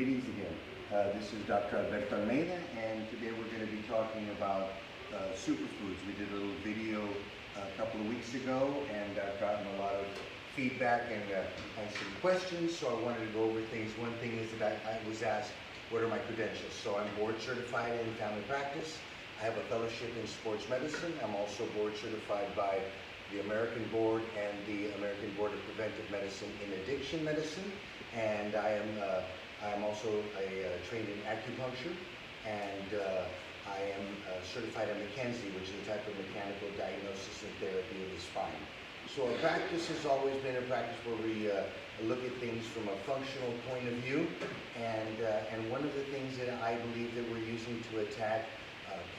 Greetings again. This is Dr. Alberto Almeida, and today we're going to be talking about superfoods. We did a little video a couple of weeks ago, and I've gotten a lot of feedback and some questions, so I wanted to go over things. One thing is that I was asked, what are my credentials? So I'm board certified in family practice. I have a fellowship in sports medicine. I'm also board certified by the American Board and the American Board of Preventive Medicine in Addiction Medicine. And I am also trained in acupuncture, and I am certified in McKenzie, which is a type of mechanical diagnosis and therapy of the spine. So our practice has always been a practice where we look at things from a functional point of view, and one of the things that I believe that we're using to attack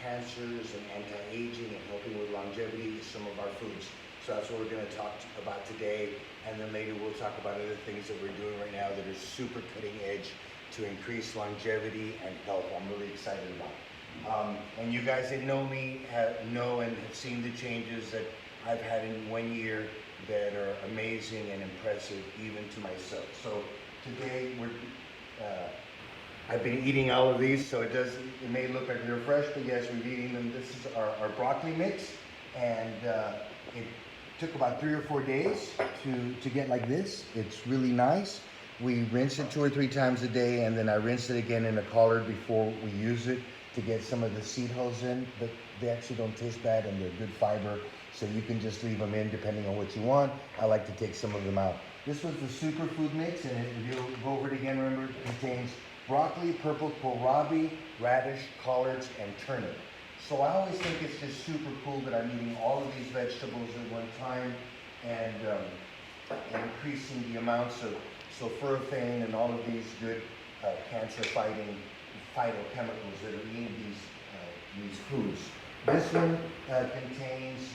cancers and anti-aging and helping with longevity is some of our foods. So that's what we're going to talk about today, and then later we'll talk about other things that we're doing right now that are super cutting edge to increase longevity and health. I'm really excited about. And you guys that know me know and have seen the changes that I've had in 1 year that are amazing and impressive even to myself. So today I've been eating all of these, so it may look like they're fresh, but yes, we're eating them. This is our broccoli mix, and it took about 3 or 4 days to get like this. It's really nice. We rinse it 2 or 3 times a day, and then I rinse it again in a colander before we use it to get some of the seed hulls in, but they actually don't taste bad and they're good fiber, so you can just leave them in depending on what you want. I like to take some of them out. This was the superfood mix, and if you'll go over it again, remember it contains broccoli, purple kohlrabi, radish, collards, and turnip. So I always think it's just super cool that I'm eating all of these vegetables at one time and increasing the amounts of sulforaphane and all of these good cancer-fighting phytochemicals that are in these foods. This one contains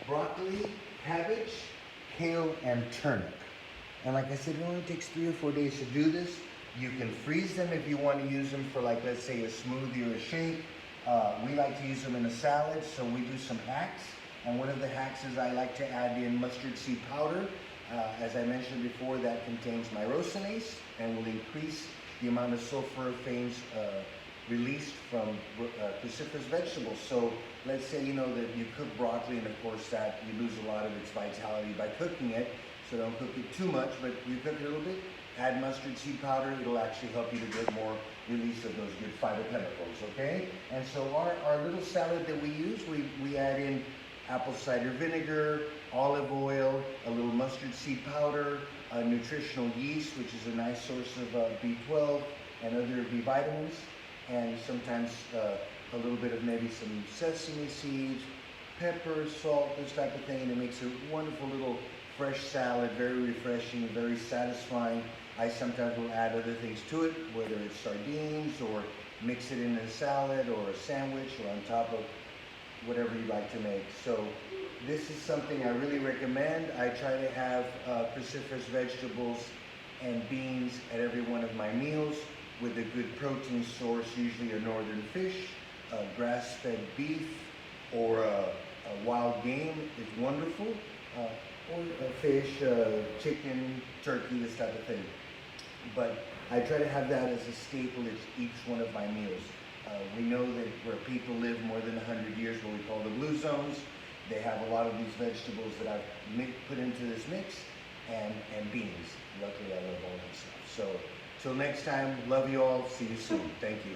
broccoli, cabbage, kale, and turnip. And like I said, it only takes 3 or 4 days to do this. You can freeze them if you want to use them for, like, let's say a smoothie or a shake. We like to use them in a salad, so we do some hacks. And one of the hacks is I like to add in mustard seed powder. As I mentioned before, that contains myrosinase and will increase the amount of sulforaphanes released from cruciferous vegetables. So let's say that you cook broccoli, and of course that you lose a lot of its vitality by cooking it. So don't cook it too much, but you cook it a little bit. Add mustard seed powder. It'll actually help you to get more release of those good phytochemicals, okay? And so our little salad that we use, we add in apple cider vinegar, olive oil, a little mustard seed powder, nutritional yeast, which is a nice source of B12 and other B vitamins, and sometimes a little bit of maybe some sesame seeds, pepper, salt, this type of thing, and it makes a wonderful little fresh salad, very refreshing, very satisfying. I sometimes will add other things to it, whether it's sardines or mix it in a salad or a sandwich or on top of whatever you like to make. So this is something I really recommend. I try to have cruciferous vegetables and beans at every one of my meals with a good protein source, usually a northern fish, grass-fed beef, or a wild game is wonderful, or a fish, chicken, turkey, this type of thing. But I try to have that as a staple at each one of my meals. We know that where people live more than 100 years, what we call the blue zones, they have a lot of these vegetables that I've put into this mix, and beans. Luckily, I love all that stuff. So till next time, love you all. See you soon. Thank you.